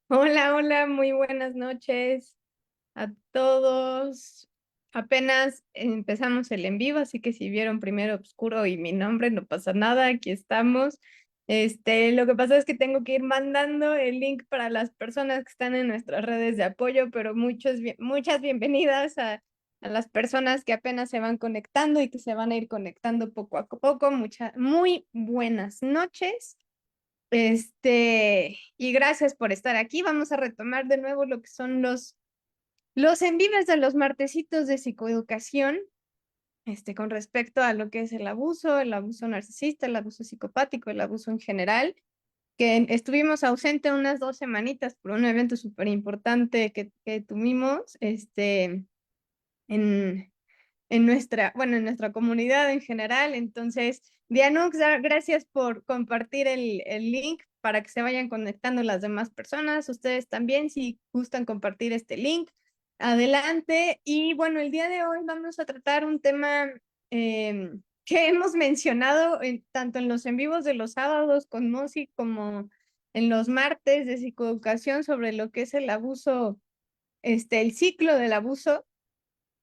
Hola, hola, muy buenas noches a todos. Apenas empezamos el en vivo, así que si vieron primero oscuro y mi nombre, no pasa nada, aquí estamos. Lo que pasa es que tengo que ir mandando el link para las personas que están en nuestras redes de apoyo, pero muchas bienvenidas a las personas que apenas se van conectando y que se van a ir conectando poco a poco. Muy buenas noches. Y gracias por estar aquí. Vamos a retomar de nuevo lo que son los en vivos de los martesitos de psicoeducación, con respecto a lo que es el abuso narcisista, el abuso psicopático, el abuso en general, que estuvimos ausentes unas 2 semanitas por un evento súper importante que tuvimos, en, en nuestra comunidad en general. Entonces, Dianux, gracias por compartir el link para que se vayan conectando las demás personas. Ustedes también, si gustan compartir este link, adelante. Y bueno, el día de hoy vamos a tratar un tema que hemos mencionado tanto en los en vivos de los sábados con Mosi como en los martes de psicoeducación sobre lo que es el abuso, el ciclo del abuso.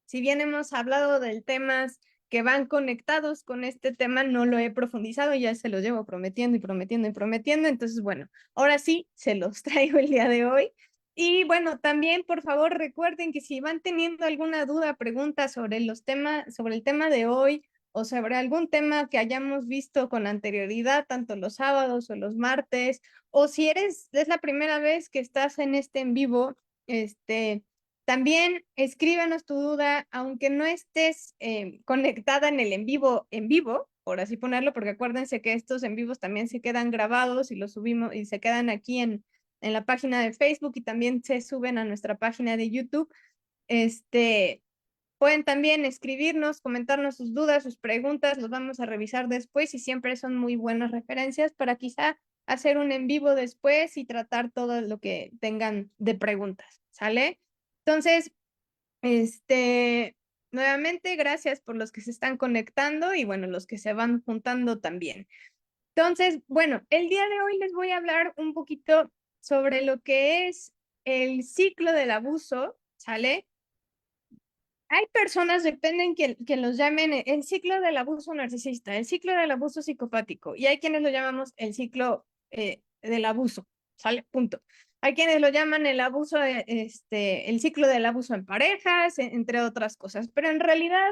Si bien hemos hablado de temas que van conectados con este tema, no lo he profundizado, ya se los llevo prometiendo y prometiendo y prometiendo. Entonces, bueno, ahora sí, se los traigo el día de hoy. Y bueno, también por favor recuerden que si van teniendo alguna duda, pregunta sobre los temas, sobre el tema de hoy o sobre algún tema que hayamos visto con anterioridad, tanto los sábados o los martes, o si es la primera vez que estás en este en vivo, también escríbenos tu duda, aunque no estés conectada en el en vivo, por así ponerlo, porque acuérdense que estos en vivos también se quedan grabados y los subimos y se quedan aquí en la página de Facebook y también se suben a nuestra página de YouTube. Este, Pueden también escribirnos, comentarnos sus dudas, sus preguntas, los vamos a revisar después y siempre son muy buenas referencias para quizá hacer un en vivo después y tratar todo lo que tengan de preguntas, ¿sale? Entonces, este, nuevamente, gracias por los que se están conectando y bueno, los que se van juntando también. Entonces, bueno, el día de hoy les voy a hablar un poquito sobre lo que es el ciclo del abuso, ¿sale? Hay personas, dependen que los llamen el ciclo del abuso narcisista, el ciclo del abuso psicopático, y hay quienes lo llamamos el ciclo del abuso, ¿sale? Punto. Hay quienes lo llaman el abuso, el ciclo del abuso en parejas, entre otras cosas, pero en realidad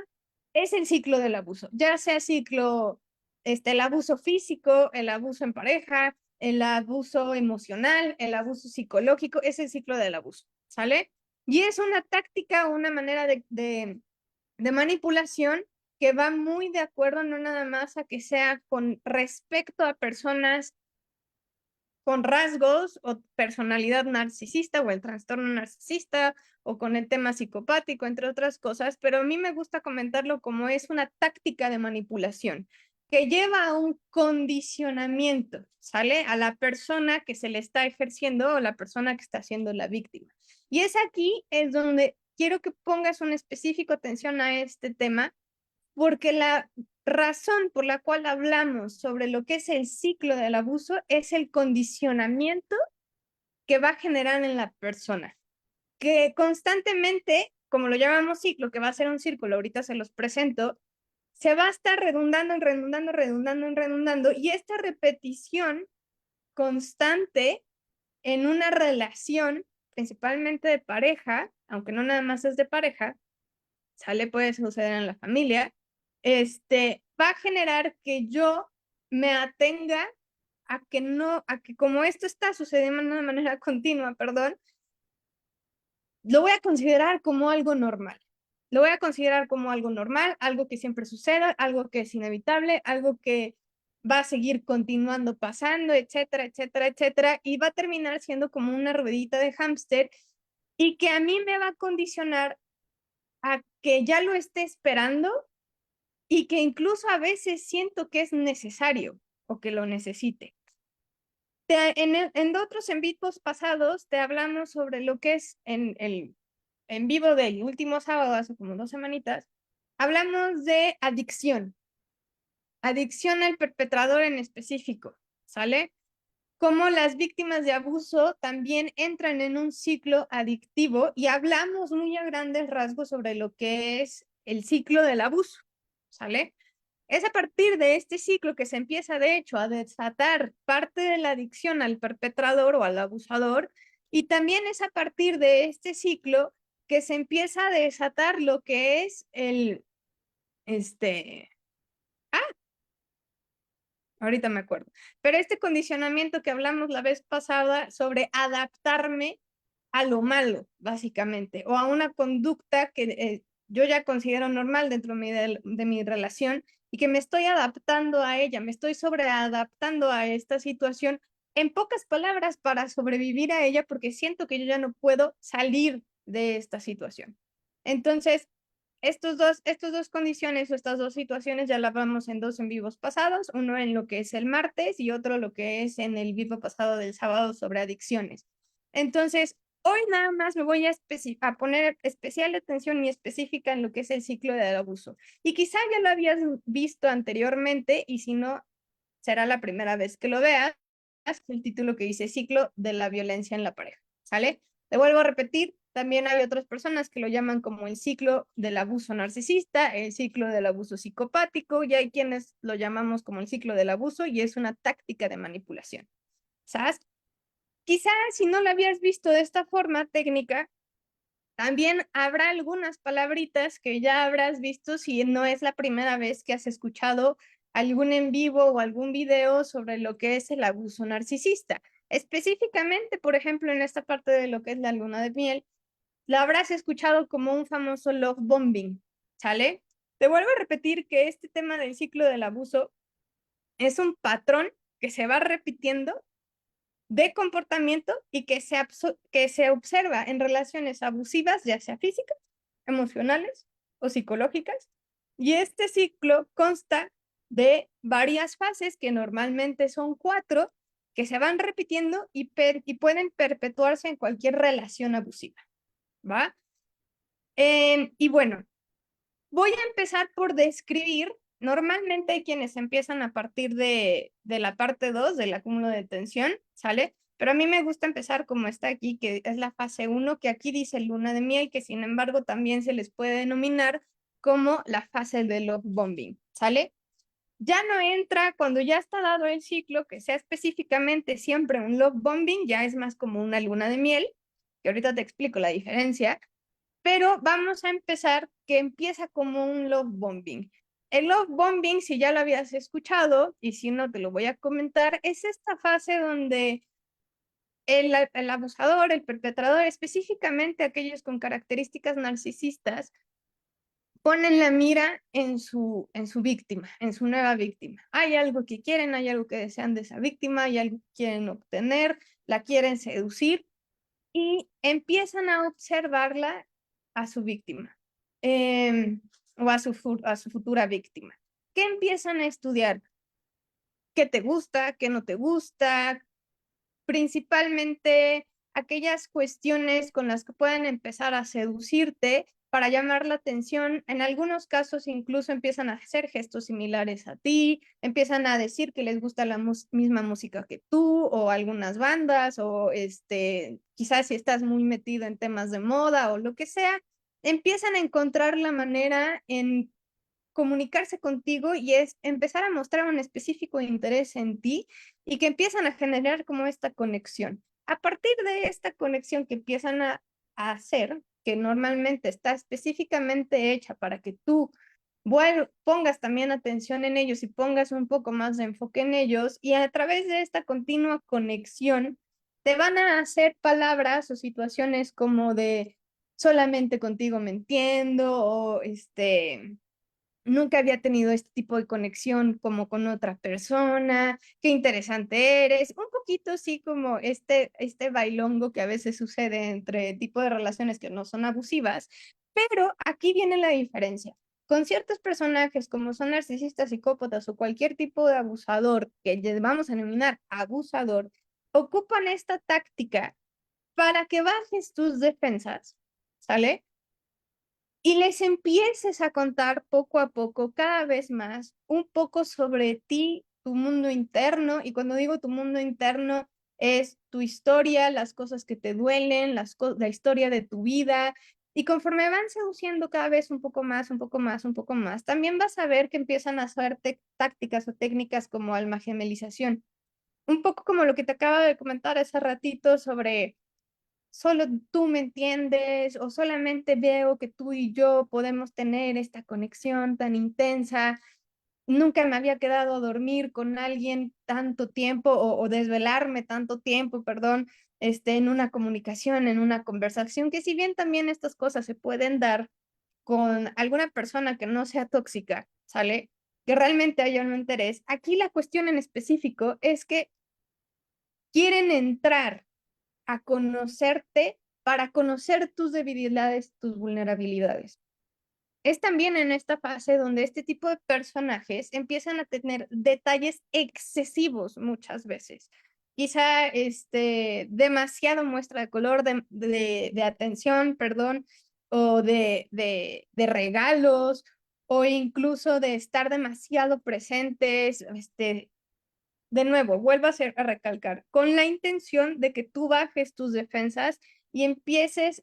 es el ciclo del abuso, ya sea ciclo, el abuso físico, el abuso en pareja, el abuso emocional, el abuso psicológico, es el ciclo del abuso, ¿sale? Y es una táctica o una manera de manipulación que va muy de acuerdo no nada más a que sea con respecto a personas con rasgos o personalidad narcisista o el trastorno narcisista o con el tema psicopático, entre otras cosas, pero a mí me gusta comentarlo como es una táctica de manipulación que lleva a un condicionamiento, ¿sale? A la persona que se le está ejerciendo o la persona que está siendo la víctima. Y es aquí es donde quiero que pongas una específica atención a este tema, porque la razón por la cual hablamos sobre lo que es el ciclo del abuso es el condicionamiento que va a generar en la persona, que constantemente, como lo llamamos ciclo, que va a ser un círculo, ahorita se los presento, se va a estar redundando, y esta repetición constante en una relación, principalmente de pareja, aunque no nada más es de pareja, sale, puede suceder en la familia, va a generar que yo me atenga a que no, a que como esto está sucediendo de una manera continua, perdón, lo voy a considerar como algo normal. Lo voy a considerar como algo normal, algo que siempre suceda, algo que es inevitable, algo que va a seguir continuando pasando, etcétera, etcétera, etcétera, y va a terminar siendo como una ruedita de hámster y que a mí me va a condicionar a que ya lo esté esperando y que incluso a veces siento que es necesario o que lo necesite. En otros en vivos pasados te hablamos sobre lo que es en el en vivo del último sábado, hace como 2 semanitas, hablamos de adicción al perpetrador en específico, ¿sale? cómo las víctimas de abuso también entran en un ciclo adictivo y hablamos muy a grandes rasgos sobre lo que es el ciclo del abuso, ¿sale? Es a partir de este ciclo que se empieza, de hecho, a desatar parte de la adicción al perpetrador o al abusador, y también es a partir de este ciclo que se empieza a desatar lo que es este, ahorita me acuerdo, pero este condicionamiento que hablamos la vez pasada sobre adaptarme a lo malo, básicamente, o a una conducta que yo ya considero normal dentro de mi relación y que me estoy adaptando a ella, me estoy sobreadaptando a esta situación, en pocas palabras, para sobrevivir a ella, porque siento que yo ya no puedo salir de esta situación. Entonces, estas dos condiciones o estas dos situaciones ya las vamos en dos en vivos pasados, uno en lo que es el martes y otro lo que es en el vivo pasado del sábado sobre adicciones. Entonces, hoy nada más me voy a poner especial atención y específica en lo que es el ciclo del abuso. Y quizá ya lo habías visto anteriormente y si no, será la primera vez que lo veas, el título que dice ciclo de la violencia en la pareja, ¿sale? Te vuelvo a repetir, también hay otras personas que lo llaman como el ciclo del abuso narcisista, el ciclo del abuso psicopático, y hay quienes lo llamamos como el ciclo del abuso y es una táctica de manipulación. ¿Sabes? Quizás si no lo habías visto de esta forma técnica, también habrá algunas palabritas que ya habrás visto si no es la primera vez que has escuchado algún en vivo o algún video sobre lo que es el abuso narcisista. Específicamente, por ejemplo, en esta parte de lo que es la luna de miel, la habrás escuchado como un famoso love bombing, ¿sale? Te vuelvo a repetir que este tema del ciclo del abuso es un patrón que se va repitiendo de comportamiento y que se observa en relaciones abusivas, ya sea físicas, emocionales o psicológicas. Y este ciclo consta de varias fases, que normalmente son 4, que se van repitiendo y pueden perpetuarse en cualquier relación abusiva, ¿va? Y bueno, voy a empezar por describir. Normalmente hay quienes empiezan a partir de la parte 2 del acúmulo de tensión, ¿sale? Pero a mí me gusta empezar como está aquí, que es la fase 1, que aquí dice luna de miel, que sin embargo también se les puede denominar como la fase de love bombing, ¿sale? Ya no entra cuando ya está dado el ciclo, que sea específicamente siempre un love bombing, ya es más como una luna de miel, que ahorita te explico la diferencia, pero vamos a empezar que empieza como un love bombing. El love bombing, si ya lo habías escuchado, y si no te lo voy a comentar, es esta fase donde el abusador, el perpetrador, específicamente aquellos con características narcisistas, ponen la mira en su víctima, en su nueva víctima. Hay algo que quieren, hay algo que desean de esa víctima, hay algo que quieren obtener, la quieren seducir y empiezan a observarla a su víctima o a su futura víctima. ¿Qué empiezan a estudiar? ¿Qué te gusta? ¿Qué no te gusta? Principalmente aquellas cuestiones con las que pueden empezar a seducirte para llamar la atención. En algunos casos incluso empiezan a hacer gestos similares a ti, empiezan a decir que les gusta la misma música que tú o algunas bandas o quizás si estás muy metido en temas de moda o lo que sea, empiezan a encontrar la manera en comunicarse contigo y es empezar a mostrar un específico interés en ti y que empiezan a generar como esta conexión. A partir de esta conexión que empiezan a hacer, que normalmente está específicamente hecha para que tú pongas también atención en ellos y pongas un poco más de enfoque en ellos, y a través de esta continua conexión te van a hacer palabras o situaciones como de solamente contigo me entiendo o nunca había tenido este tipo de conexión como con otra persona, qué interesante eres, un poquito así como este bailongo que a veces sucede entre tipo de relaciones que no son abusivas, pero aquí viene la diferencia. Con ciertos personajes como son narcisistas, psicópatas o cualquier tipo de abusador, que vamos a denominar abusador, ocupan esta táctica para que bajes tus defensas, ¿sale? Y les empieces a contar poco a poco, cada vez más, un poco sobre ti tu mundo interno, y cuando digo tu mundo interno es tu historia, las cosas que te duelen, la historia de tu vida, y conforme van seduciendo cada vez un poco más, un poco más, un poco más, también vas a ver que empiezan a hacer tácticas o técnicas como alma gemelización. Un poco como lo que te acabo de comentar hace ratito sobre solo tú me entiendes o solamente veo que tú y yo podemos tener esta conexión tan intensa. Nunca me había quedado a dormir con alguien tanto tiempo o desvelarme tanto tiempo, perdón, en una comunicación, en una conversación, que si bien también estas cosas se pueden dar con alguna persona que no sea tóxica, ¿sale? Que realmente haya un interés. Aquí la cuestión en específico es que quieren entrar a conocerte para conocer tus debilidades, tus vulnerabilidades. Es también en esta fase donde este tipo de personajes empiezan a tener detalles excesivos muchas veces. Quizá demasiado muestra de color, de atención, perdón, o de regalos, o incluso de estar demasiado presentes, de nuevo, vuelvo a recalcar, con la intención de que tú bajes tus defensas y empieces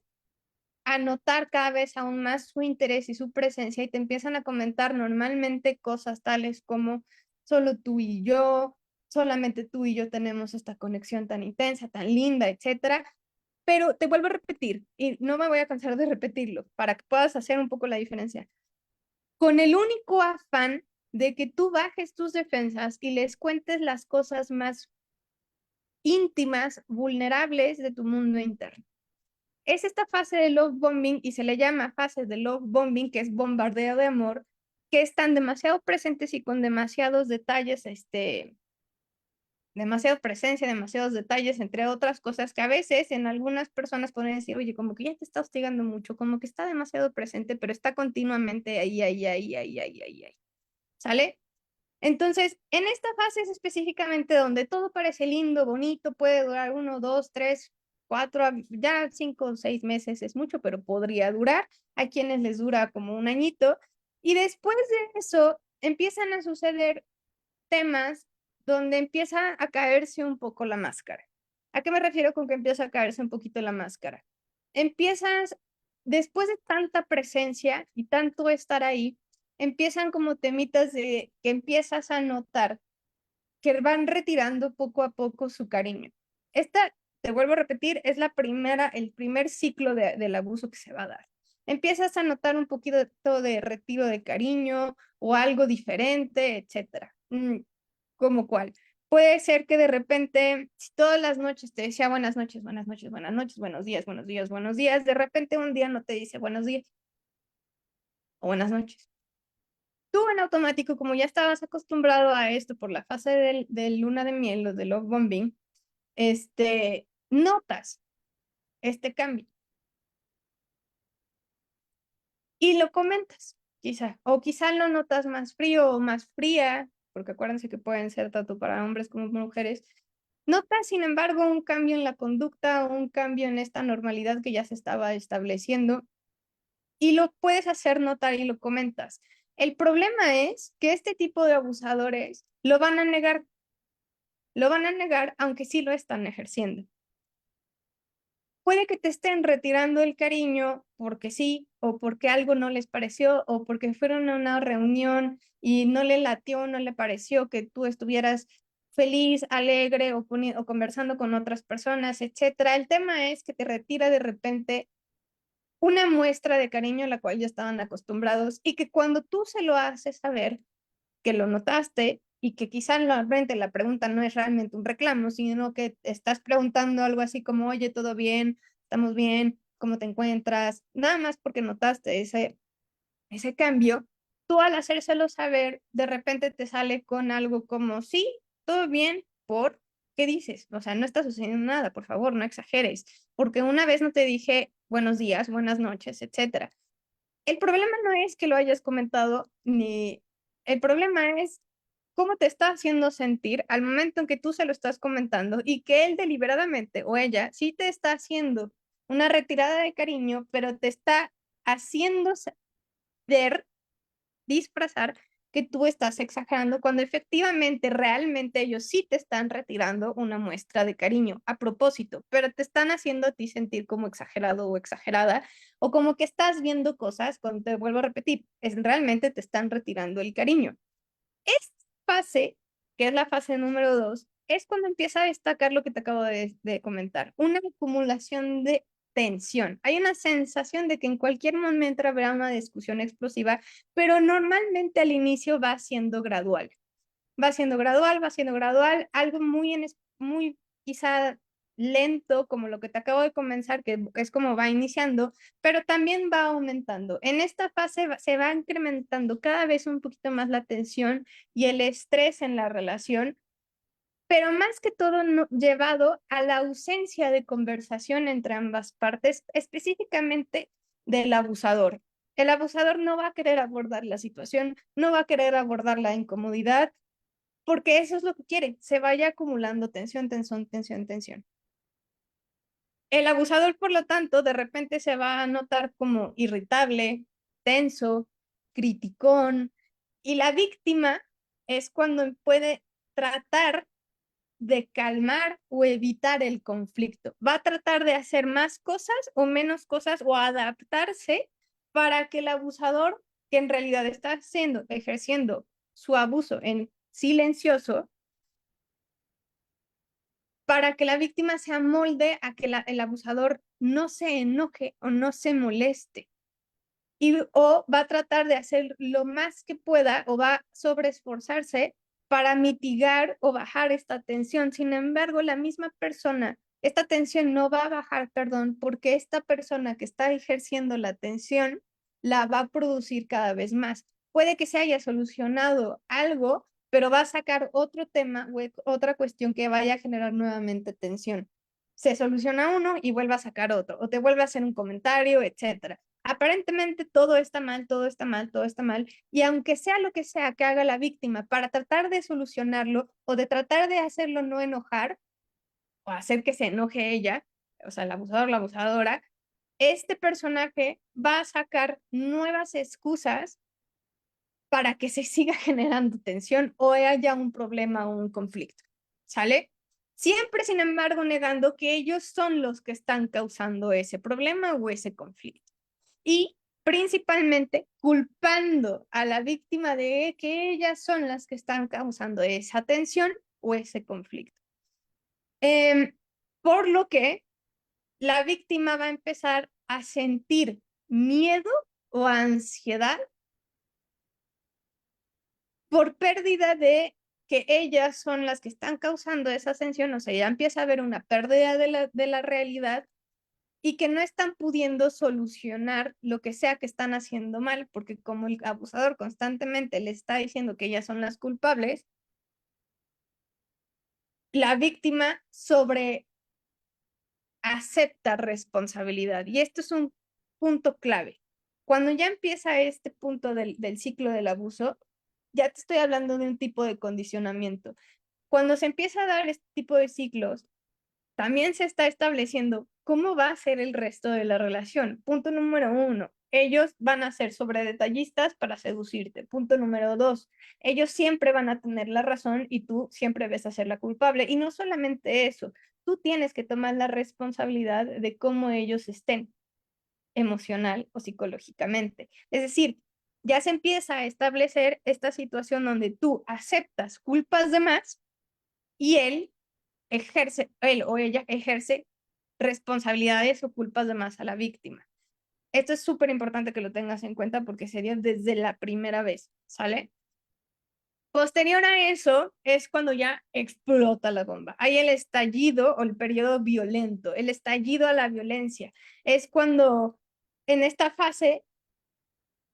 a notar cada vez aún más su interés y su presencia y te empiezan a comentar normalmente cosas tales como solo tú y yo, solamente tú y yo tenemos esta conexión tan intensa, tan linda, etcétera. Pero te vuelvo a repetir, y no me voy a cansar de repetirlo, para que puedas hacer un poco la diferencia, con el único afán de que tú bajes tus defensas y les cuentes las cosas más íntimas, vulnerables de tu mundo interno. Es esta fase de love bombing y se le llama fase de love bombing, que es bombardeo de amor, que están demasiado presentes y con demasiados detalles, demasiada presencia, demasiados detalles, entre otras cosas que a veces en algunas personas pueden decir, oye, como que ya te está hostigando mucho, como que está demasiado presente, pero está continuamente ahí, ahí, ahí, ahí, ahí, ahí, ahí. ¿Sale? Entonces, en esta fase es específicamente donde todo parece lindo, bonito, puede durar 1, 2, 3, 4, ya 5 o 6 meses es mucho, pero podría durar. Hay quienes les dura como un añito. Y después de eso empiezan a suceder temas donde empieza a caerse un poco la máscara. ¿A qué me refiero con que empieza a caerse un poquito la máscara? Empiezas, después de tanta presencia y tanto estar ahí, empiezan como temitas de que empiezas a notar que van retirando poco a poco su cariño. Esta, te vuelvo a repetir, es el primer ciclo del abuso que se va a dar. Empiezas a notar un poquito de retiro de cariño o algo diferente, etcétera. ¿Cómo cuál? Puede ser que de repente, si todas las noches te decía buenas noches, buenas noches, buenas noches, buenos días, buenos días, buenos días, de repente un día no te dice buenos días o buenas noches. Tú en automático, como ya estabas acostumbrado a esto por la fase del luna de miel o del love bombing, notas este cambio y lo comentas, quizá, o quizá lo notas más frío o más fría, porque acuérdense que pueden ser tanto para hombres como mujeres. Notas, sin embargo, un cambio en la conducta, un cambio en esta normalidad que ya se estaba estableciendo y lo puedes hacer notar y lo comentas. El problema es que este tipo de abusadores lo van a negar aunque sí lo están ejerciendo. Puede que te estén retirando el cariño porque sí, o porque algo no les pareció, o porque fueron a una reunión y no le latió, no le pareció que tú estuvieras feliz, alegre o conversando con otras personas, etcétera. El tema es que te retira de repente una muestra de cariño a la cual ya estaban acostumbrados y que cuando tú se lo haces saber, que lo notaste y que quizá realmente la pregunta no es realmente un reclamo, sino que estás preguntando algo así como, oye, ¿todo bien? ¿Estamos bien? ¿Cómo te encuentras? Nada más porque notaste ese cambio, tú al hacérselo saber, de repente te sale con algo como, sí, todo bien, ¿por qué dices? O sea, no está sucediendo nada, por favor, no exageres, porque una vez no te dije buenos días, buenas noches, etcétera. El problema no es que lo hayas comentado, ni el problema es cómo te está haciendo sentir al momento en que tú se lo estás comentando y que él deliberadamente o ella sí te está haciendo una retirada de cariño, pero te está haciendo ver, disfrazar que tú estás exagerando cuando efectivamente, realmente ellos sí te están retirando una muestra de cariño a propósito, pero te están haciendo a ti sentir como exagerado o exagerada, o como que estás viendo cosas, cuando te vuelvo a repetir, es realmente te están retirando el cariño. Esta fase, que es la fase número 2, es cuando empieza a destacar lo que te acabo de comentar, una acumulación de tensión. Hay una sensación de que en cualquier momento habrá una discusión explosiva, pero normalmente al inicio va siendo gradual. Va siendo gradual, va siendo gradual, algo muy quizá lento, como lo que te acabo de comenzar, que es como va iniciando, pero también va aumentando. En esta fase se va incrementando cada vez un poquito más la tensión y el estrés en la relación, pero más que todo llevado a la ausencia de conversación entre ambas partes, específicamente del abusador. El abusador no va a querer abordar la situación, no va a querer abordar la incomodidad, porque eso es lo que quiere, se vaya acumulando tensión, tensión, tensión, tensión. El abusador, por lo tanto, de repente se va a notar como irritable, tenso, criticón, y la víctima es cuando puede tratar de calmar o evitar el conflicto. Va a tratar de hacer más cosas o menos cosas o adaptarse para que el abusador, que en realidad está ejerciendo su abuso en silencioso, para que la víctima se amolde a que el abusador no se enoje o no se moleste. O va a tratar de hacer lo más que pueda o va a sobreesforzarse para mitigar o bajar esta tensión. Sin embargo, la misma persona, esta tensión no va a bajar, perdón, porque esta persona que está ejerciendo la tensión la va a producir cada vez más. Puede que se haya solucionado algo, pero va a sacar otro tema o otra cuestión que vaya a generar nuevamente tensión. Se soluciona uno y vuelve a sacar otro, o te vuelve a hacer un comentario, etcétera. Aparentemente todo está mal, todo está mal, todo está mal, y aunque sea lo que sea que haga la víctima para tratar de solucionarlo o de tratar de hacerlo no enojar o hacer que se enoje ella, o sea, el abusador, la abusadora, este personaje va a sacar nuevas excusas para que se siga generando tensión o haya un problema o un conflicto, ¿sale? Siempre, sin embargo, negando que ellos son los que están causando ese problema o ese conflicto. Y principalmente culpando a la víctima de que ellas son las que están causando esa tensión o ese conflicto. Por lo que la víctima va a empezar a sentir miedo o ansiedad por pérdida de que ellas son las que están causando esa tensión, o sea, ya empieza a haber una pérdida de la realidad y que no están pudiendo solucionar lo que sea que están haciendo mal, porque como el abusador constantemente le está diciendo que ellas son las culpables, la víctima sobre acepta responsabilidad. Y esto es un punto clave. Cuando ya empieza este punto del ciclo del abuso, ya te estoy hablando de un tipo de condicionamiento. Cuando se empieza a dar este tipo de ciclos, también se está estableciendo cómo va a ser el resto de la relación. Punto número 1, ellos van a ser sobredetallistas para seducirte. Punto número 2, ellos siempre van a tener la razón y tú siempre ves a ser la culpable. Y no solamente eso, tú tienes que tomar la responsabilidad de cómo ellos estén emocional o psicológicamente. Es decir, ya se empieza a establecer esta situación donde tú aceptas culpas de más y él o ella ejerce responsabilidades o culpas de más a la víctima. Esto es súper importante que lo tengas en cuenta porque sería desde la primera vez, ¿sale? Posterior a eso es cuando ya explota la bomba. Hay el estallido o el periodo violento, el estallido a la violencia. Es cuando en esta fase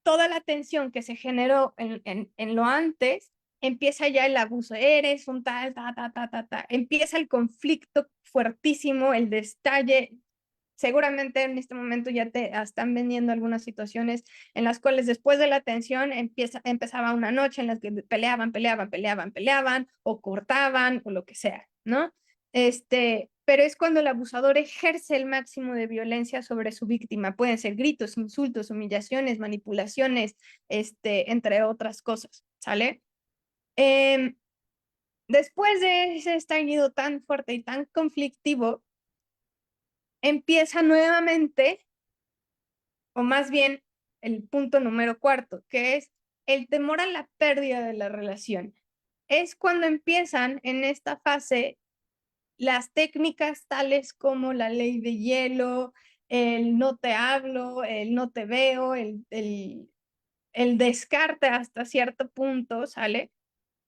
toda la tensión que se generó en lo antes, empieza ya el abuso, eres un tal, ta, ta, ta, ta, ta. Empieza el conflicto fuertísimo, el destalle. Seguramente en este momento ya te están vendiendo algunas situaciones en las cuales después de la tensión empezaba una noche en la que peleaban, peleaban, peleaban, peleaban o cortaban o lo que sea, ¿no? Pero es cuando el abusador ejerce el máximo de violencia sobre su víctima. Pueden ser gritos, insultos, humillaciones, manipulaciones, entre otras cosas. ¿sale? Después de ese estallido tan fuerte y tan conflictivo, empieza nuevamente, o más bien el punto número cuarto, que es el temor a la pérdida de la relación. Es cuando empiezan en esta fase las técnicas tales como la ley de hielo, el no te hablo, el no te veo, el descarte hasta cierto punto, ¿sale?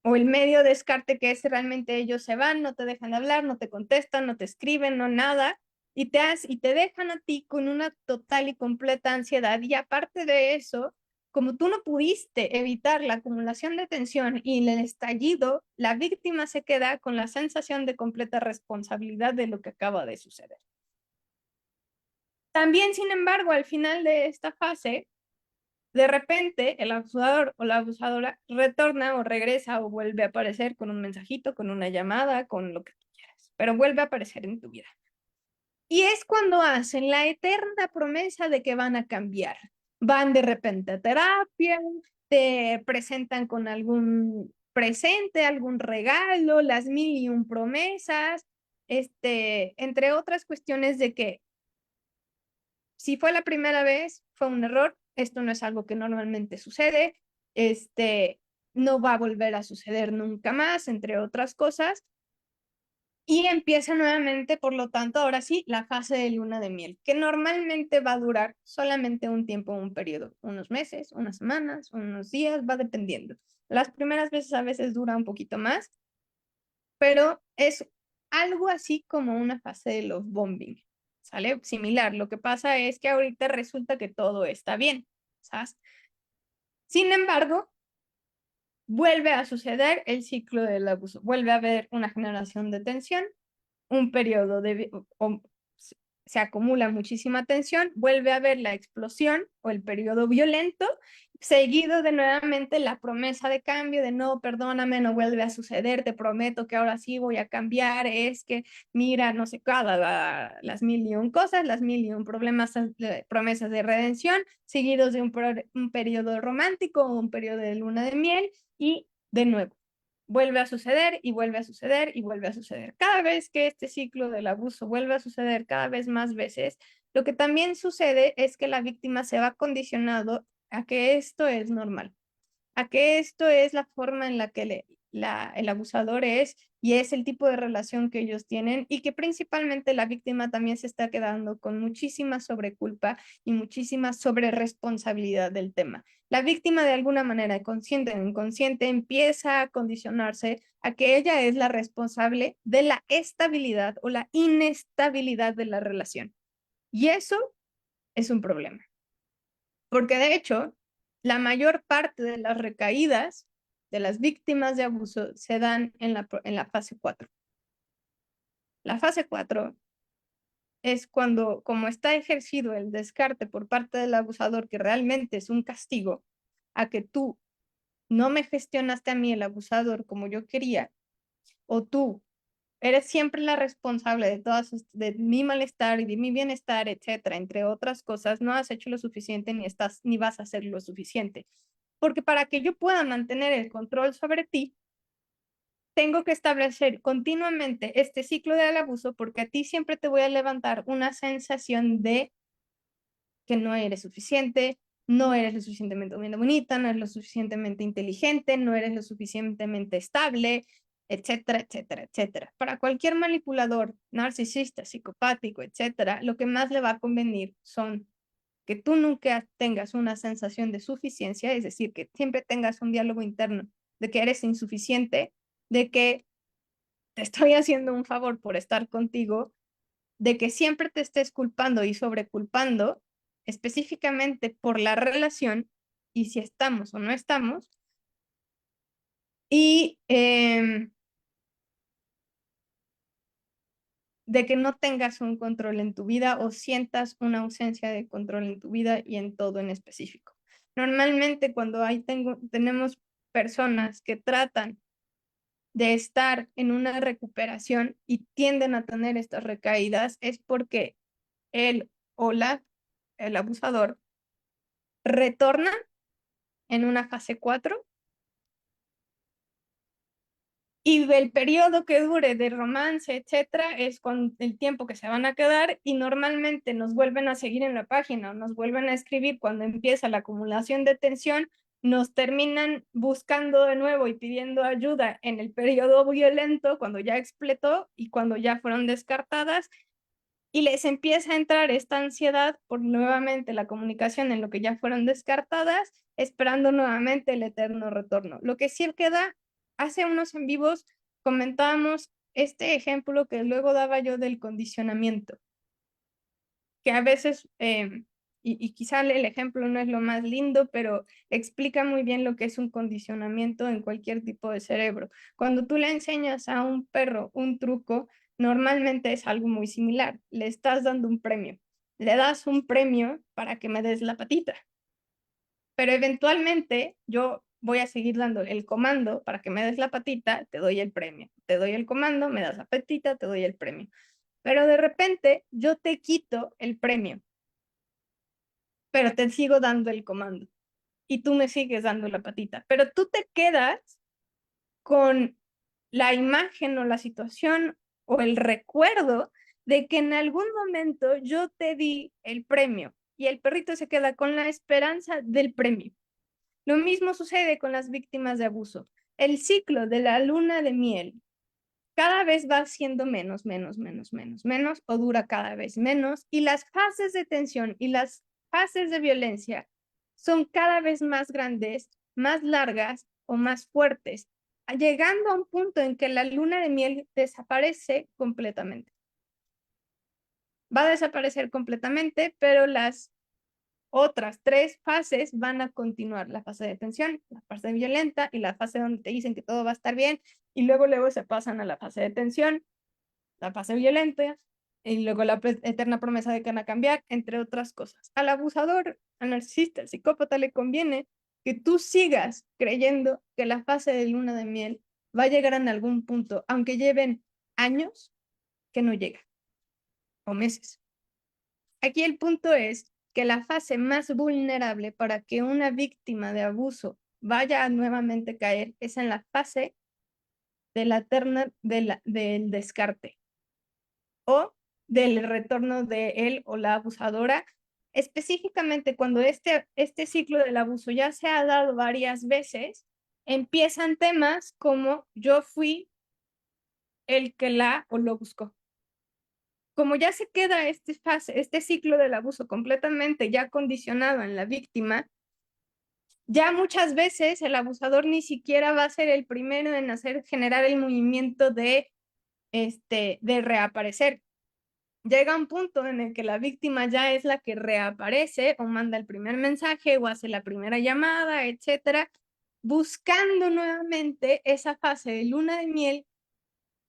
O el medio descarte, que es realmente ellos se van, no te dejan hablar, no te contestan, no te escriben, no nada, y te dejan a ti con una total y completa ansiedad. Y aparte de eso, como tú no pudiste evitar la acumulación de tensión y el estallido, la víctima se queda con la sensación de completa responsabilidad de lo que acaba de suceder. También, sin embargo, al final de esta fase, de repente el abusador o la abusadora retorna o regresa o vuelve a aparecer con un mensajito, con una llamada, con lo que tú quieras, pero vuelve a aparecer en tu vida. Y es cuando hacen la eterna promesa de que van a cambiar. Van de repente a terapia, te presentan con algún presente, algún regalo, las mil y un promesas, entre otras cuestiones de que si fue la primera vez, fue un error, esto no es algo que normalmente sucede, no va a volver a suceder nunca más, entre otras cosas, y empieza nuevamente, por lo tanto, ahora sí, la fase de luna de miel, que normalmente va a durar solamente un tiempo, un periodo, unos meses, unas semanas, unos días, va dependiendo. Las primeras veces a veces dura un poquito más, pero es algo así como una fase de love bombing, ¿sale? Similar. Lo que pasa es que ahorita resulta que todo está bien, ¿sabes? Sin embargo, vuelve a suceder el ciclo del abuso, vuelve a haber una generación de tensión, un periodo se acumula muchísima tensión, vuelve a haber la explosión o el periodo violento, seguido de nuevamente la promesa de cambio, de no, perdóname, no vuelve a suceder, te prometo que ahora sí voy a cambiar, es que mira, no sé, las mil y un cosas, las mil y un problemas, promesas de redención, seguidos de un periodo romántico, un periodo de luna de miel y de nuevo vuelve a suceder y vuelve a suceder y vuelve a suceder. Cada vez que este ciclo del abuso vuelve a suceder cada vez más veces, lo que también sucede es que la víctima se va condicionado a que esto es normal, a que esto es la forma en la que el abusador es y es el tipo de relación que ellos tienen y que principalmente la víctima también se está quedando con muchísima sobreculpa y muchísima sobreresponsabilidad del tema. La víctima de alguna manera, consciente o inconsciente, empieza a condicionarse a que ella es la responsable de la estabilidad o la inestabilidad de la relación. Y eso es un problema. Porque de hecho, la mayor parte de las recaídas de las víctimas de abuso se dan en la fase 4. La fase 4 es cuando, como está ejercido el descarte por parte del abusador, que realmente es un castigo a que tú no me gestionaste a mí el abusador como yo quería, o tú eres siempre la responsable de de mi malestar y de mi bienestar, etcétera, entre otras cosas, no has hecho lo suficiente ni vas a hacer lo suficiente. Porque para que yo pueda mantener el control sobre ti, tengo que establecer continuamente este ciclo del abuso porque a ti siempre te voy a levantar una sensación de que no eres suficiente, no eres lo suficientemente bonita, no eres lo suficientemente inteligente, no eres lo suficientemente estable, etcétera, etcétera, etcétera. Para cualquier manipulador, narcisista, psicopático, etcétera, lo que más le va a convenir son que tú nunca tengas una sensación de suficiencia, es decir, que siempre tengas un diálogo interno de que eres insuficiente, de que te estoy haciendo un favor por estar contigo, de que siempre te estés culpando y sobreculpando específicamente por la relación y si estamos o no estamos, y de que no tengas un control en tu vida o sientas una ausencia de control en tu vida y en todo en específico. Normalmente cuando tenemos personas que tratan de estar en una recuperación y tienden a tener estas recaídas es porque él o el abusador retorna en una fase 4 Y el periodo que dure de romance, etcétera, es con el tiempo que se van a quedar y normalmente nos vuelven a seguir en la página o nos vuelven a escribir cuando empieza la acumulación de tensión, nos terminan buscando de nuevo y pidiendo ayuda en el periodo violento, cuando ya explotó y cuando ya fueron descartadas, y les empieza a entrar esta ansiedad por nuevamente la comunicación en lo que ya fueron descartadas, esperando nuevamente el eterno retorno. Lo que sí queda, hace unos en vivos comentábamos este ejemplo que luego daba yo del condicionamiento, que a veces, y quizá el ejemplo no es lo más lindo, pero explica muy bien lo que es un condicionamiento en cualquier tipo de cerebro. Cuando tú le enseñas a un perro un truco, normalmente es algo muy similar. Le estás dando un premio. Le das un premio para que me des la patita. Pero eventualmente yo voy a seguir dando el comando para que me des la patita, te doy el premio. Te doy el comando, me das la patita, te doy el premio. Pero de repente yo te quito el premio, pero te sigo dando el comando y tú me sigues dando la patita, pero tú te quedas con la imagen o la situación o el recuerdo de que en algún momento yo te di el premio y el perrito se queda con la esperanza del premio. Lo mismo sucede con las víctimas de abuso. El ciclo de la luna de miel cada vez va siendo menos, menos, menos, menos, menos, o dura cada vez menos, y las fases de tensión y las fases de violencia son cada vez más grandes, más largas o más fuertes, llegando a un punto en que la luna de miel desaparece completamente. Va a desaparecer completamente, pero las otras 3 fases van a continuar: la fase de tensión, la fase violenta y la fase donde te dicen que todo va a estar bien, y luego se pasan a la fase de tensión, la fase violenta y luego la eterna promesa de que van a cambiar, entre otras cosas. Al abusador, al narcisista, al psicópata le conviene que tú sigas creyendo que la fase de luna de miel va a llegar en algún punto, aunque lleven años que no llega, o meses. Aquí el punto es que la fase más vulnerable para que una víctima de abuso vaya a nuevamente caer es en la fase de la eterna del descarte o del retorno de él o la abusadora, específicamente cuando este ciclo del abuso ya se ha dado varias veces, empiezan temas como yo fui el que la o lo buscó. Como ya se queda este ciclo del abuso completamente ya condicionado en la víctima, ya muchas veces el abusador ni siquiera va a ser el primero en generar el movimiento de reaparecer. Llega un punto en el que la víctima ya es la que reaparece o manda el primer mensaje o hace la primera llamada, etcétera, buscando nuevamente esa fase de luna de miel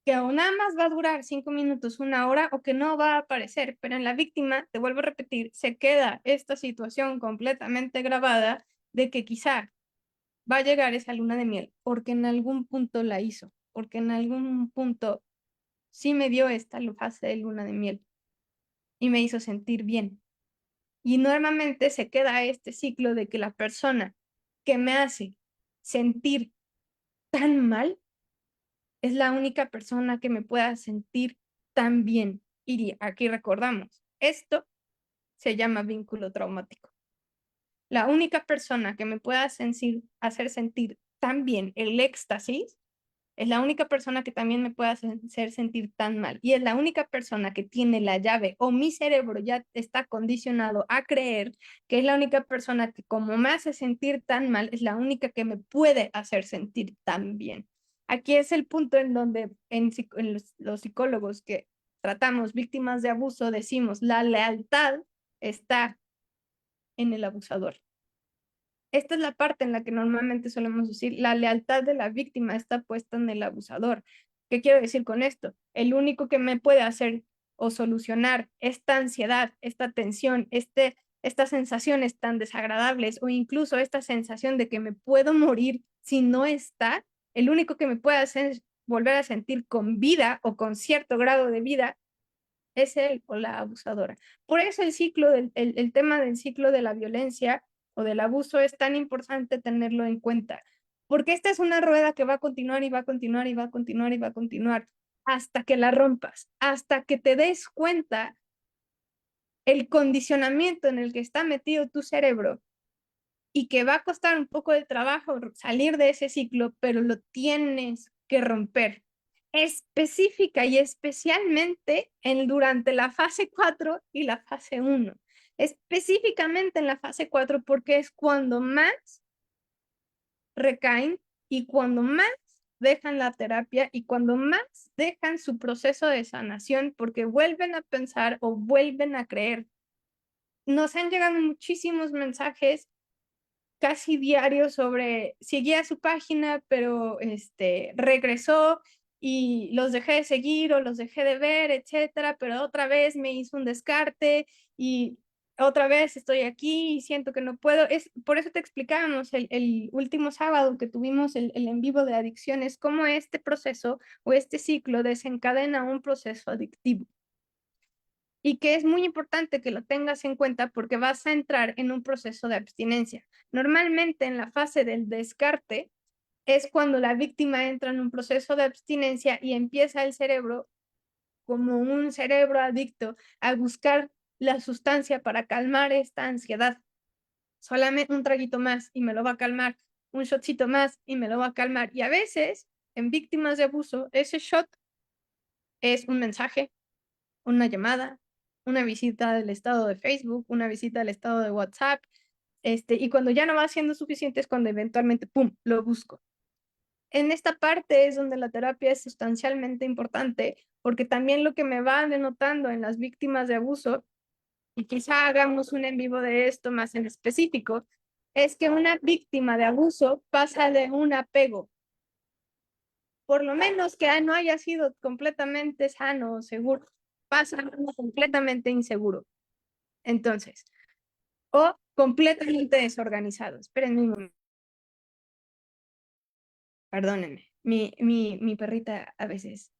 que o nada más va a durar 5 minutos, 1 hora, o que no va a aparecer, pero en la víctima, te vuelvo a repetir, se queda esta situación completamente grabada de que quizá va a llegar esa luna de miel, porque en algún punto la hizo, porque en algún punto sí me dio esta fase de luna de miel y me hizo sentir bien. Y normalmente se queda este ciclo de que la persona que me hace sentir tan mal es la única persona que me pueda sentir tan bien. Y aquí recordamos, esto se llama vínculo traumático. La única persona que me pueda hacer sentir tan bien el éxtasis es la única persona que también me puede hacer sentir tan mal. Y es la única persona que tiene la llave, o mi cerebro ya está condicionado a creer que es la única persona que, como me hace sentir tan mal, es la única que me puede hacer sentir tan bien. Aquí es el punto en donde en los psicólogos que tratamos víctimas de abuso decimos la lealtad está en el abusador. Esta es la parte en la que normalmente solemos decir la lealtad de la víctima está puesta en el abusador. ¿Qué quiero decir con esto? El único que me puede hacer o solucionar esta ansiedad, esta tensión, estas sensaciones tan desagradables o incluso esta sensación de que me puedo morir si no está, el único que me puede hacer volver a sentir con vida o con cierto grado de vida es él o la abusadora. Por eso el tema del ciclo de la violencia o del abuso es tan importante tenerlo en cuenta, porque esta es una rueda que va a continuar y va a continuar y va a continuar y va a continuar hasta que la rompas, hasta que te des cuenta el condicionamiento en el que está metido tu cerebro y que va a costar un poco de trabajo salir de ese ciclo, pero lo tienes que romper. Específica y especialmente durante la fase 4 y la fase 1. Específicamente en la fase 4 porque es cuando más recaen y cuando más dejan la terapia y cuando más dejan su proceso de sanación porque vuelven a pensar o vuelven a creer. Nos han llegado muchísimos mensajes casi diarios sobre seguía su página, pero regresó y los dejé de seguir o los dejé de ver, etcétera, pero otra vez me hizo un descarte y otra vez estoy aquí y siento que no puedo. Por eso te explicábamos el último sábado que tuvimos el en vivo de adicciones, cómo este proceso o este ciclo desencadena un proceso adictivo y que es muy importante que lo tengas en cuenta porque vas a entrar en un proceso de abstinencia. Normalmente en la fase del descarte es cuando la víctima entra en un proceso de abstinencia y empieza el cerebro, como un cerebro adicto, a buscar la sustancia para calmar esta ansiedad. Solamente un traguito más y me lo va a calmar, un shotcito más y me lo va a calmar. Y a veces, en víctimas de abuso, ese shot es un mensaje, una llamada, una visita del estado de Facebook, una visita del estado de WhatsApp, y cuando ya no va siendo suficiente es cuando eventualmente, ¡pum!, lo busco. En esta parte es donde la terapia es sustancialmente importante, porque también lo que me va denotando en las víctimas de abuso, y quizá hagamos un en vivo de esto más en específico, es que una víctima de abuso pasa de un apego, por lo menos que no haya sido completamente sano o seguro, pasa a algo completamente inseguro. Entonces, o completamente desorganizado. Espérenme un momento. Perdónenme. Mi perrita a veces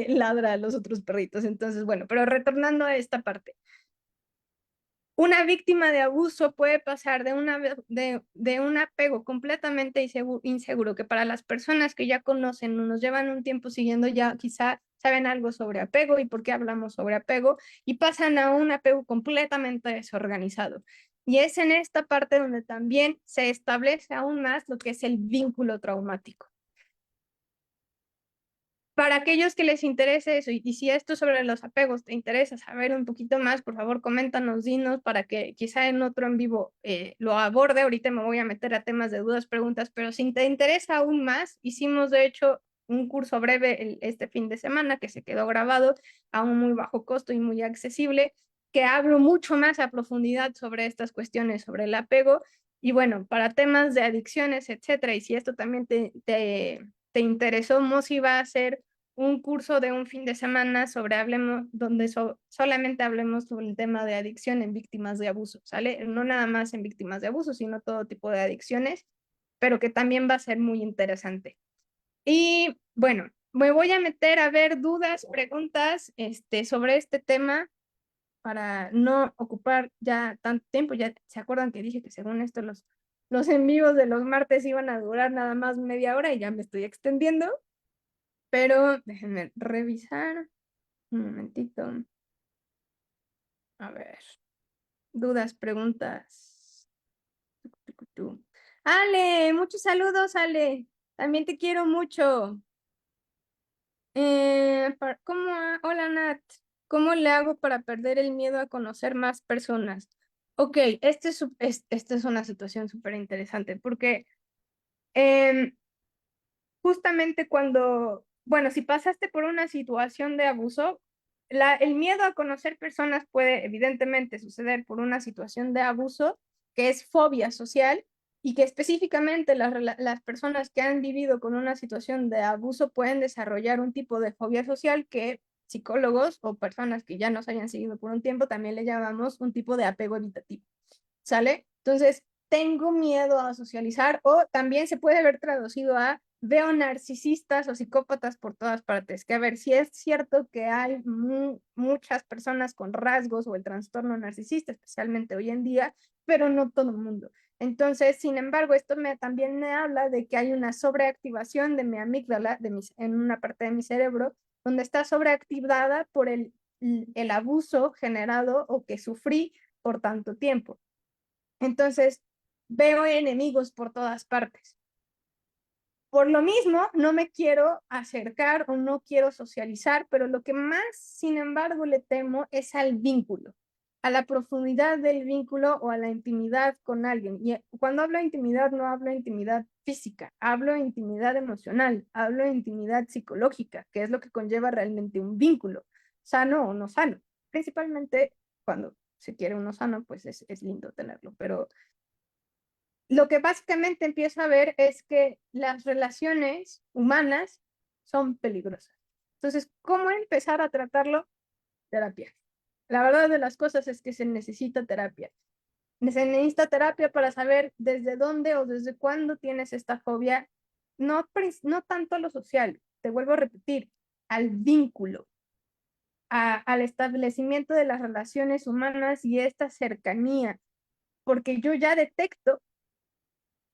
ladra a los otros perritos. Entonces, bueno, pero retornando a esta parte. Una víctima de abuso puede pasar de un apego completamente inseguro, que para las personas que ya conocen o nos llevan un tiempo siguiendo ya quizá saben algo sobre apego y por qué hablamos sobre apego, y pasan a un apego completamente desorganizado. Y es en esta parte donde también se establece aún más lo que es el vínculo traumático. Para aquellos que les interese eso, y si esto sobre los apegos te interesa saber un poquito más, por favor, coméntanos, dinos, para que quizá en otro en vivo lo aborde. Ahorita me voy a meter a temas de dudas, preguntas, pero si te interesa aún más, hicimos de hecho un curso breve este fin de semana que se quedó grabado a un muy bajo costo y muy accesible, que hablo mucho más a profundidad sobre estas cuestiones, sobre el apego. Y bueno, para temas de adicciones, etcétera, y si esto también te interesó, Mosi va a hacer un curso de un fin de semana sobre donde solamente hablemos sobre el tema de adicción en víctimas de abuso, ¿sale? No nada más en víctimas de abuso, sino todo tipo de adicciones, pero que también va a ser muy interesante. Y bueno, me voy a meter a ver dudas, preguntas, sobre este tema para no ocupar ya tanto tiempo. Ya se acuerdan que dije que según esto los en vivos de los martes iban a durar nada más media hora y ya me estoy extendiendo. Pero déjenme revisar un momentito. A ver, dudas, preguntas. Ale, muchos saludos, Ale. También te quiero mucho. Hola, Nat. ¿Cómo le hago para perder el miedo a conocer más personas? Ok, esta es una situación súper interesante porque em, justamente bueno, si pasaste por una situación de abuso, el miedo a conocer personas puede evidentemente suceder por una situación de abuso, que es fobia social, y que específicamente las personas que han vivido con una situación de abuso pueden desarrollar un tipo de fobia social que psicólogos o personas que ya nos hayan seguido por un tiempo también le llamamos un tipo de apego evitativo. ¿Sale? Entonces, tengo miedo a socializar o también se puede ver traducido a veo narcisistas o psicópatas por todas partes, que a ver, si es cierto que hay muchas personas con rasgos o el trastorno narcisista, especialmente hoy en día, pero no todo el mundo. Entonces, sin embargo, esto también me habla de que hay una sobreactivación de mi amígdala, en una parte de mi cerebro, donde está sobreactivada por el abuso generado o que sufrí por tanto tiempo. Entonces, veo enemigos por todas partes. Por lo mismo, no me quiero acercar o no quiero socializar, pero lo que más, sin embargo, le temo es al vínculo, a la profundidad del vínculo o a la intimidad con alguien. Y cuando hablo de intimidad, no hablo de intimidad física, hablo de intimidad emocional, hablo de intimidad psicológica, que es lo que conlleva realmente un vínculo, sano o no sano. Principalmente cuando se quiere uno sano, pues es lindo tenerlo, pero lo que básicamente empiezo a ver es que las relaciones humanas son peligrosas. Entonces, ¿cómo empezar a tratarlo? Terapia. La verdad de las cosas es que se necesita terapia. Se necesita terapia para saber desde dónde o desde cuándo tienes esta fobia, no tanto a lo social, te vuelvo a repetir, al vínculo, al establecimiento de las relaciones humanas y esta cercanía, porque yo ya detecto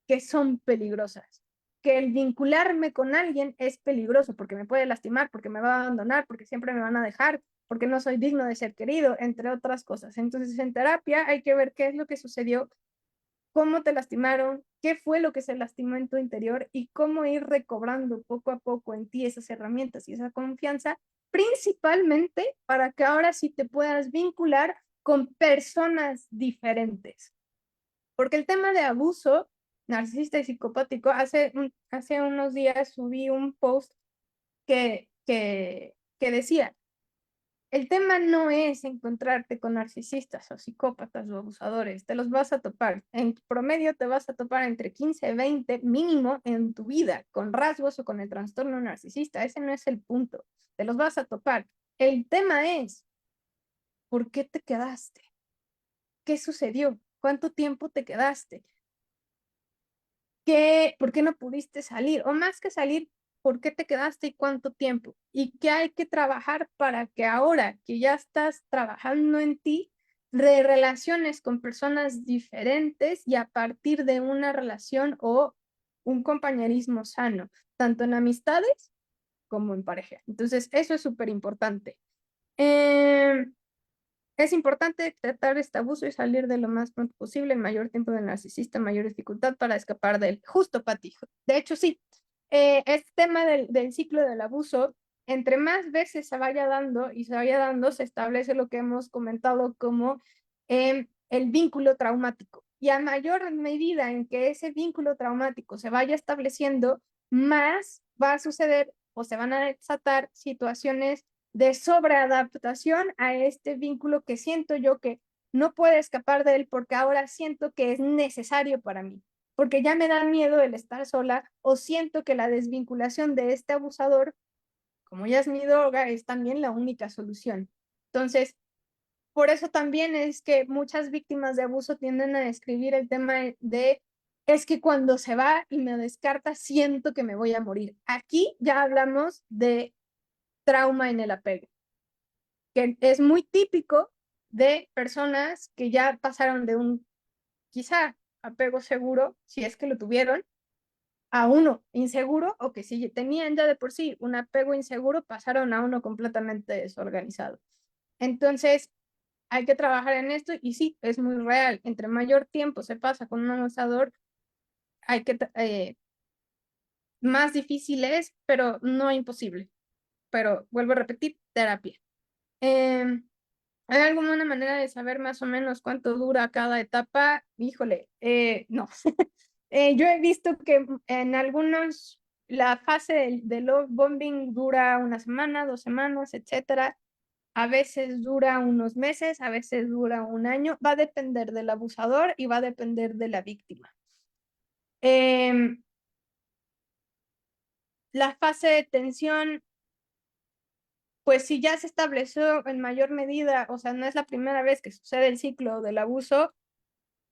que son peligrosas, que el vincularme con alguien es peligroso porque me puede lastimar, porque me va a abandonar, porque siempre me van a dejar, porque no soy digno de ser querido, entre otras cosas. Entonces, en terapia hay que ver qué es lo que sucedió, cómo te lastimaron, qué fue lo que se lastimó en tu interior y cómo ir recobrando poco a poco en ti esas herramientas y esa confianza, principalmente para que ahora sí te puedas vincular con personas diferentes. Porque el tema de abuso narcisista y psicopático, hace unos días subí un post que decía, el tema no es encontrarte con narcisistas o psicópatas o abusadores, te los vas a topar. En promedio te vas a topar entre 15 20 mínimo en tu vida con rasgos o con el trastorno narcisista. Ese no es el punto, te los vas a topar. El tema es, ¿por qué te quedaste? ¿Qué sucedió? ¿Cuánto tiempo te quedaste? ¿Por qué no pudiste salir? O más que salir, ¿por qué te quedaste y cuánto tiempo? ¿Y qué hay que trabajar para que ahora que ya estás trabajando en ti, relaciones con personas diferentes y a partir de una relación o un compañerismo sano, tanto en amistades como en pareja? Entonces, eso es súper importante. Es importante tratar este abuso y salir de lo más pronto posible, mayor tiempo del narcisista, mayor dificultad para escapar de él. Justo, Pati. De hecho, sí, este tema del ciclo del abuso, entre más veces se vaya dando y se vaya dando, se establece lo que hemos comentado como el vínculo traumático. Y a mayor medida en que ese vínculo traumático se vaya estableciendo, más va a suceder o se van a desatar situaciones de sobreadaptación a este vínculo que siento yo que no puedo escapar de él porque ahora siento que es necesario para mí, porque ya me da miedo el estar sola o siento que la desvinculación de este abusador, como ya es mi droga, es también la única solución. Entonces, por eso también es que muchas víctimas de abuso tienden a describir el tema de es que cuando se va y me descarta, siento que me voy a morir. Aquí ya hablamos de trauma en el apego, que es muy típico de personas que ya pasaron de un quizá apego seguro, si es que lo tuvieron, a uno inseguro o que si tenían ya de por sí un apego inseguro, pasaron a uno completamente desorganizado. Entonces, hay que trabajar en esto y sí, es muy real. Entre mayor tiempo se pasa con un abusador, hay que, más difícil es, pero no imposible. Pero vuelvo a repetir, terapia. Eh, ¿Hay alguna manera de saber más o menos cuánto dura cada etapa? Híjole, no. Yo he visto que en algunos la fase de love bombing dura una semana, 2 semanas, etcétera. A veces dura unos meses, a veces dura un año. Va a depender del abusador y va a depender de la víctima. La fase de tensión, pues si ya se estableció en mayor medida, o sea, no es la primera vez que sucede el ciclo del abuso,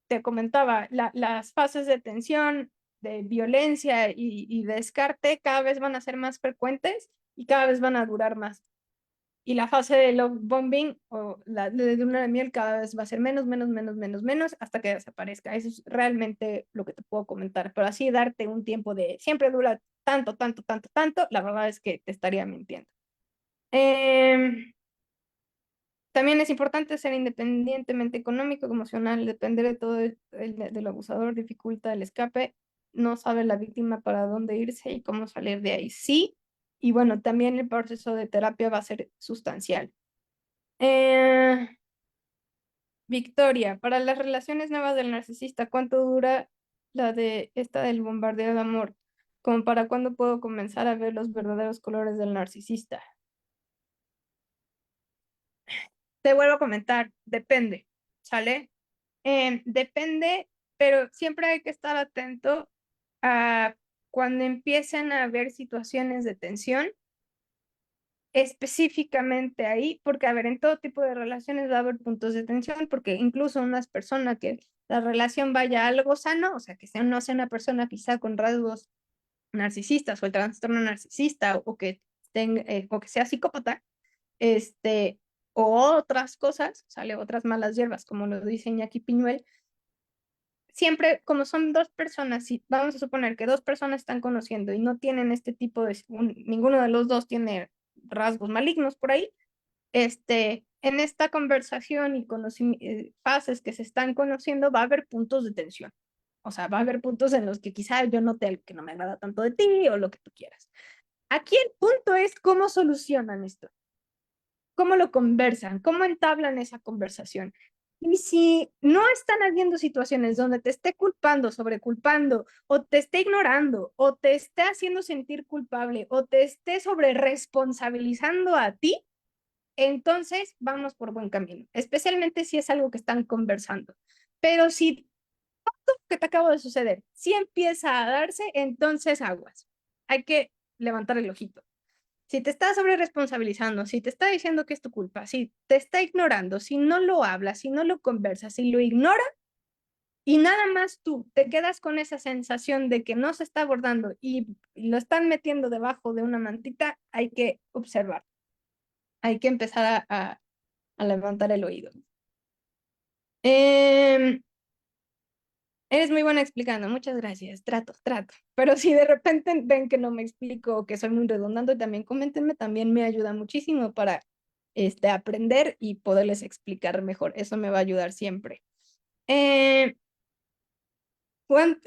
te comentaba, las fases de tensión de violencia y descarte cada vez van a ser más frecuentes y cada vez van a durar más. Y la fase de love bombing o la de luna de miel cada vez va a ser menos, menos, menos, menos, menos hasta que desaparezca. Eso es realmente lo que te puedo comentar. Pero así darte un tiempo de siempre dura tanto, tanto, tanto, tanto, la verdad es que te estaría mintiendo. También es importante ser independientemente económico, emocional, depender de todo del abusador, dificulta el escape, no sabe la víctima para dónde irse y cómo salir de ahí. Sí, y bueno, también el proceso de terapia va a ser sustancial. Eh, Victoria, para las relaciones nuevas del narcisista, ¿cuánto dura la de esta del bombardeo de amor? Como para cuándo puedo comenzar a ver los verdaderos colores del narcisista. Te vuelvo a comentar, depende, ¿sale? Depende, pero siempre hay que estar atento a cuando empiecen a haber situaciones de tensión, específicamente ahí, porque a ver, en todo tipo de relaciones va a haber puntos de tensión, porque incluso una persona que la relación vaya a algo sano, o sea, que sea, no sea una persona quizá con rasgos narcisistas o el trastorno narcisista o que sea psicópata, o otras cosas, sale otras malas hierbas, como lo dice Iñaki Piñuel, siempre, como son dos personas, si vamos a suponer que dos personas están conociendo y no tienen este tipo de, ninguno de los dos tiene rasgos malignos por ahí, en esta conversación y fases que se están conociendo va a haber puntos de tensión. O sea, va a haber puntos en los que quizá yo note el que no me agrada tanto de ti o lo que tú quieras. Aquí el punto es cómo solucionan esto, cómo lo conversan, cómo entablan esa conversación. Y si no están habiendo situaciones donde te esté culpando, sobreculpando, o te esté ignorando, o te esté haciendo sentir culpable, o te esté sobre responsabilizando a ti, entonces vamos por buen camino, especialmente si es algo que están conversando. Pero si todo lo que te acabo de suceder, si empieza a darse, entonces aguas. Hay que levantar el ojito. Si te está sobre responsabilizando, si te está diciendo que es tu culpa, si te está ignorando, si no lo hablas, si no lo conversas, si lo ignora y nada más tú te quedas con esa sensación de que no se está abordando y lo están metiendo debajo de una mantita, hay que observar, hay que empezar a levantar el oído. Eres muy buena explicando, muchas gracias, trato, trato. Pero si de repente ven que no me explico o que soy muy redundante, también coméntenme, también me ayuda muchísimo para aprender y poderles explicar mejor. Eso me va a ayudar siempre. Eh,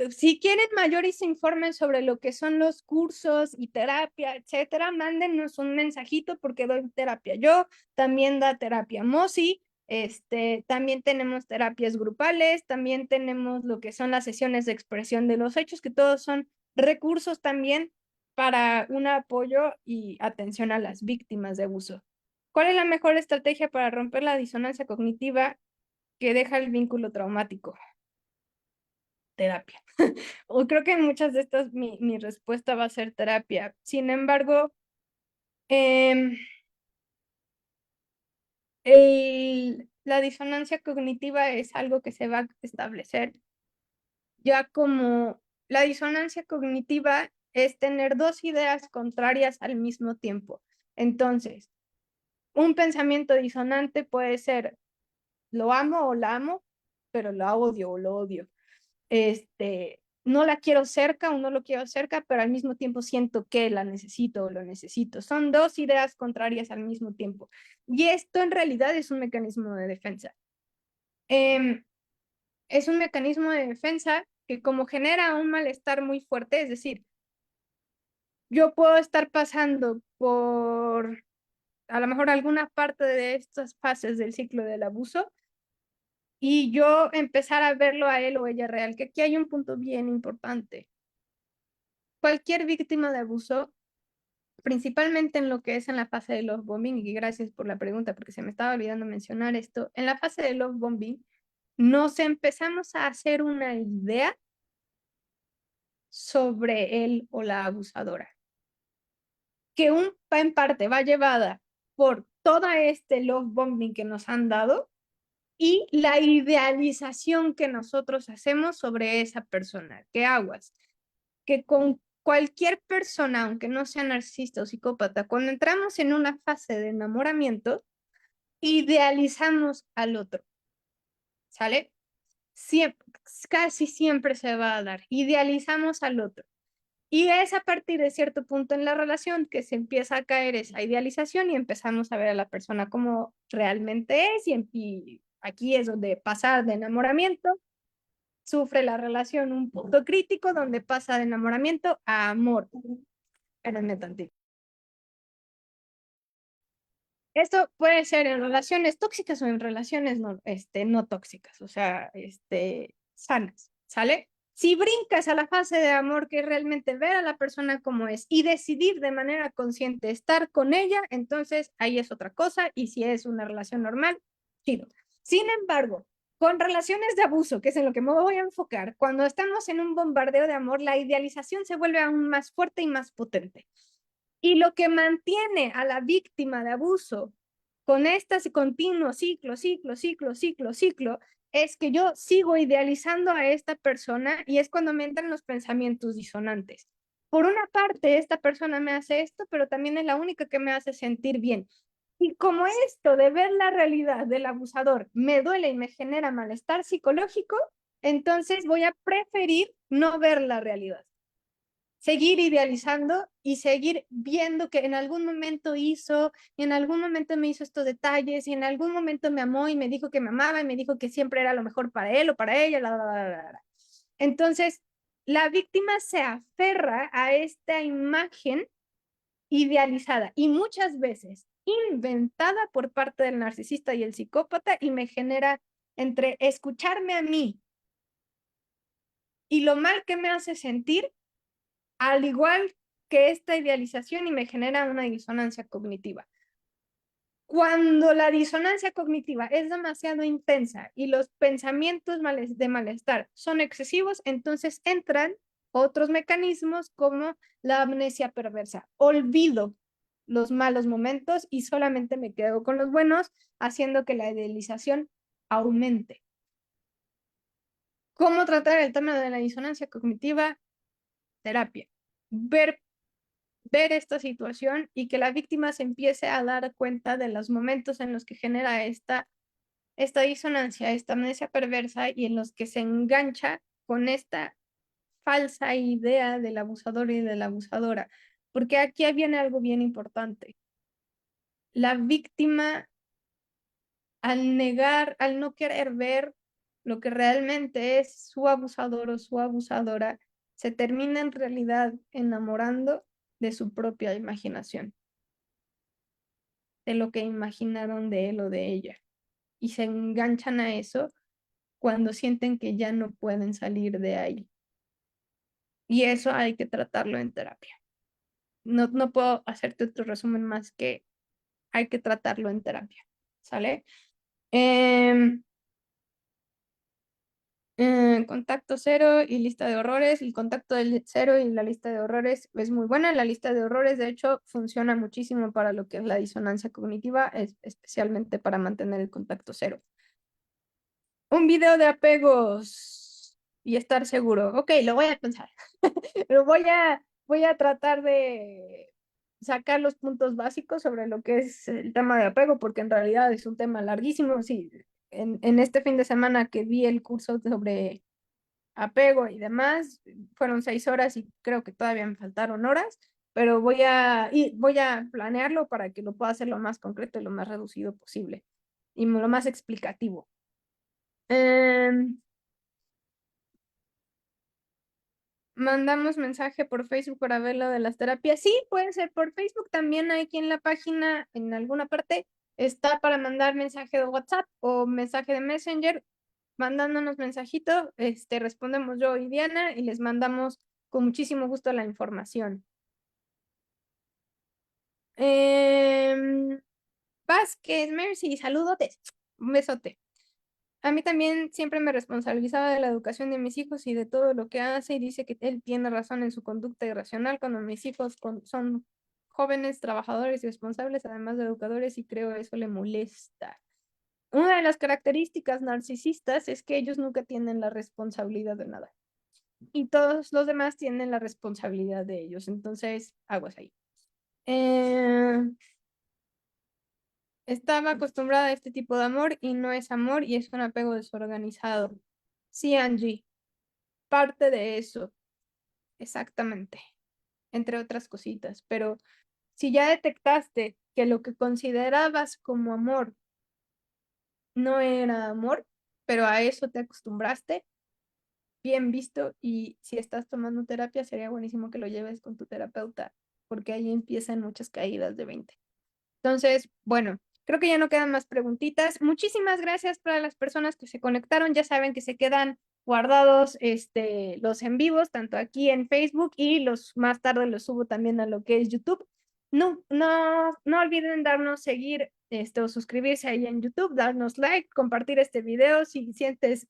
si quieren mayores informes sobre lo que son los cursos y terapia, etcétera, mándenos un mensajito porque doy terapia yo, también da terapia Mosi, también tenemos terapias grupales, también tenemos lo que son las sesiones de expresión de los hechos, que todos son recursos también para un apoyo y atención a las víctimas de abuso. ¿Cuál es la mejor estrategia para romper la disonancia cognitiva que deja el vínculo traumático? Terapia. O creo que en muchas de estas mi respuesta va a ser terapia. Sin embargo, em, la disonancia cognitiva es algo que se va a establecer ya como la disonancia cognitiva es tener dos ideas contrarias al mismo tiempo. Entonces, un pensamiento disonante puede ser lo amo o la amo, pero la odio o lo odio. No la quiero cerca o no lo quiero cerca, pero al mismo tiempo siento que la necesito o lo necesito. Son dos ideas contrarias al mismo tiempo. Y esto en realidad es un mecanismo de defensa. Es un mecanismo de defensa que como genera un malestar muy fuerte, es decir, yo puedo estar pasando por a lo mejor alguna parte de estas fases del ciclo del abuso y yo empezar a verlo a él o ella real, que aquí hay un punto bien importante. Cualquier víctima de abuso, principalmente en lo que es en la fase de love bombing, y gracias por la pregunta porque se me estaba olvidando mencionar esto, en la fase de love bombing nos empezamos a hacer una idea sobre él o la abusadora, que en parte va llevada por toda este love bombing que nos han dado y la idealización que nosotros hacemos sobre esa persona. ¿Qué aguas? que con cualquier persona, aunque no sea narcisista o psicópata, cuando entramos en una fase de enamoramiento, idealizamos al otro, ¿sale? Siempre, casi siempre se va a dar. Idealizamos al otro. Y es a partir de cierto punto en la relación que se empieza a caer esa idealización y empezamos a ver a la persona como realmente es. Y aquí es donde pasar de enamoramiento sufre la relación un punto crítico donde pasa de enamoramiento a amor. Espérenme tantito. Esto puede ser en relaciones tóxicas o en relaciones no tóxicas, o sea, sanas, ¿sale? Si brincas a la fase de amor, que es realmente ver a la persona como es y decidir de manera consciente estar con ella, entonces ahí es otra cosa. Y si es una relación normal, chido. Sin embargo, con relaciones de abuso, que es en lo que me voy a enfocar, cuando estamos en un bombardeo de amor, la idealización se vuelve aún más fuerte y más potente. Y lo que mantiene a la víctima de abuso con este continuo ciclo, ciclo, ciclo, ciclo, ciclo, es que yo sigo idealizando a esta persona y es cuando me entran los pensamientos disonantes. Por una parte, esta persona me hace esto, pero también es la única que me hace sentir bien. Y como esto de ver la realidad del abusador me duele y me genera malestar psicológico, entonces voy a preferir no ver la realidad, seguir idealizando y seguir viendo que en algún momento hizo, y en algún momento me hizo estos detalles, y en algún momento me amó y me dijo que me amaba y me dijo que siempre era lo mejor para él o para ella, la. Entonces, la víctima se aferra a esta imagen idealizada y muchas veces inventada por parte del narcisista y el psicópata y me genera entre escucharme a mí y lo mal que me hace sentir, al igual que esta idealización, y me genera una disonancia cognitiva. Cuando la disonancia cognitiva es demasiado intensa y los pensamientos de malestar son excesivos, entonces entran otros mecanismos como la amnesia perversa. Olvido los malos momentos y solamente me quedo con los buenos, haciendo que la idealización aumente. ¿Cómo tratar el tema de la disonancia cognitiva? Terapia. Ver esta situación y que la víctima se empiece a dar cuenta de los momentos en los que genera esta disonancia, esta amnesia perversa y en los que se engancha con esta falsa idea del abusador y de la abusadora. Porque aquí viene algo bien importante. La víctima, al negar, al no querer ver lo que realmente es su abusador o su abusadora, se termina en realidad enamorando de su propia imaginación, de lo que imaginaron de él o de ella. Y se enganchan a eso cuando sienten que ya no pueden salir de ahí. Y eso hay que tratarlo en terapia. No puedo hacerte otro resumen más que hay que tratarlo en terapia. ¿Sale? Contacto cero y lista de horrores. El contacto del cero y la lista de horrores es muy buena. La lista de horrores, de hecho, funciona muchísimo para lo que es la disonancia cognitiva, especialmente para mantener el contacto cero. Un video de apegos y estar seguro. Ok, lo voy a pensar. Pero voy a tratar de sacar los puntos básicos sobre lo que es el tema de apego, porque en realidad es un tema larguísimo. Sí, en este fin de semana que vi el curso sobre apego y demás, fueron 6 horas y creo que todavía me faltaron horas, pero voy a planearlo para que lo pueda hacer lo más concreto y lo más reducido posible y lo más explicativo. Em, Mandamos mensaje por Facebook para ver lo de las terapias. Sí, puede ser por Facebook. También aquí en la página, en alguna parte, está para mandar mensaje de WhatsApp o mensaje de Messenger. Mandándonos mensajito, respondemos yo y Diana y les mandamos con muchísimo gusto la información. Vázquez, Mercy, saludotes. Un besote. A mí también siempre me responsabilizaba de la educación de mis hijos y de todo lo que hace y dice que él tiene razón en su conducta irracional cuando mis hijos son jóvenes, trabajadores y responsables, además de educadores, y creo eso le molesta. Una de las características narcisistas es que ellos nunca tienen la responsabilidad de nada. y todos los demás tienen la responsabilidad de ellos. Entonces, aguas ahí. Estaba acostumbrada a este tipo de amor y no es amor y es un apego desorganizado. Sí, Angie, parte de eso, exactamente, entre otras cositas. Pero si ya detectaste que lo que considerabas como amor no era amor, pero a eso te acostumbraste, bien visto. Y si estás tomando terapia, sería buenísimo que lo lleves con tu terapeuta, porque ahí empiezan muchas caídas de 20. Entonces, bueno, creo que ya no quedan más preguntitas. Muchísimas gracias para las personas que se conectaron. Ya saben que se quedan guardados los en vivos, tanto aquí en Facebook y los más tarde los subo también a lo que es YouTube. No olviden darnos seguir o suscribirse ahí en YouTube, darnos like, compartir este video si sientes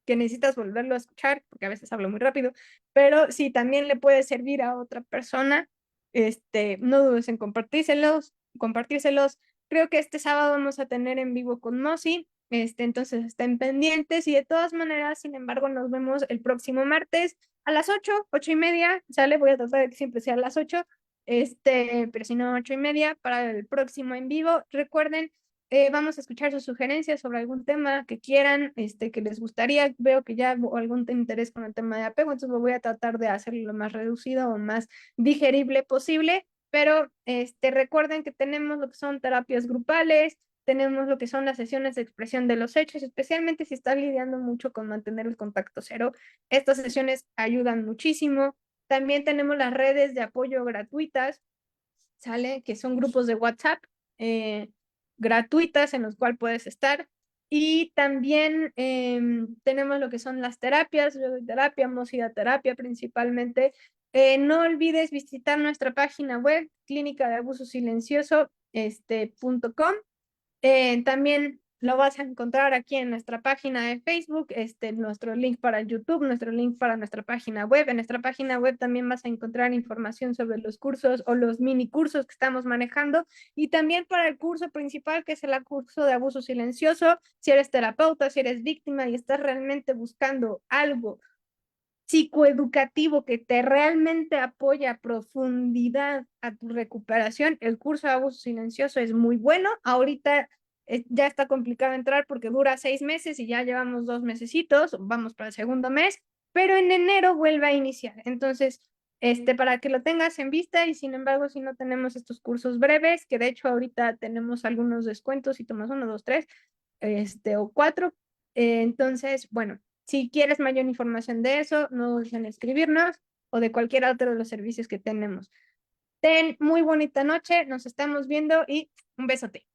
que necesitas volverlo a escuchar, porque a veces hablo muy rápido, pero si también le puede servir a otra persona, no dudes en compartírselos. Creo que este sábado vamos a tener en vivo con Mosi, entonces estén pendientes y de todas maneras, sin embargo, nos vemos el próximo martes a las 8:30, ¿sale? Voy a tratar de que siempre sea a las 8, pero si no, 8:30 para el próximo en vivo. Recuerden, vamos a escuchar sus sugerencias sobre algún tema que quieran, que les gustaría. Veo que ya hubo algún interés con el tema de apego, entonces lo voy a tratar de hacerlo lo más reducido o más digerible posible. Pero recuerden que tenemos lo que son terapias grupales, tenemos lo que son las sesiones de expresión de los hechos, especialmente si estás lidiando mucho con mantener el contacto cero. Estas sesiones ayudan muchísimo. También tenemos las redes de apoyo gratuitas, ¿sale? Que son grupos de WhatsApp gratuitas en los cuales puedes estar. Y también tenemos lo que son las terapias, yo doy terapia, Mosi da terapia principalmente. No olvides visitar nuestra página web, clínica de abuso silencioso, .com. También lo vas a encontrar aquí en nuestra página de Facebook, nuestro link para YouTube, nuestro link para nuestra página web. En nuestra página web también vas a encontrar información sobre los cursos o los mini cursos que estamos manejando y también para el curso principal, que es el curso de abuso silencioso. Si eres terapeuta, si eres víctima y estás realmente buscando algo psicoeducativo que te realmente apoya a profundidad a tu recuperación, el curso de abuso silencioso es muy bueno. Ahorita ya está complicado entrar porque dura 6 meses y ya llevamos 2 mesecitos, vamos para el segundo mes, pero en enero vuelve a iniciar. Entonces, para que lo tengas en vista. Y sin embargo, si no tenemos estos cursos breves, que de hecho ahorita tenemos algunos descuentos si tomas 1, 2, 3, o 4, entonces, bueno, si quieres mayor información de eso, no dudes en escribirnos o de cualquier otro de los servicios que tenemos. Ten muy bonita noche, nos estamos viendo y un besote.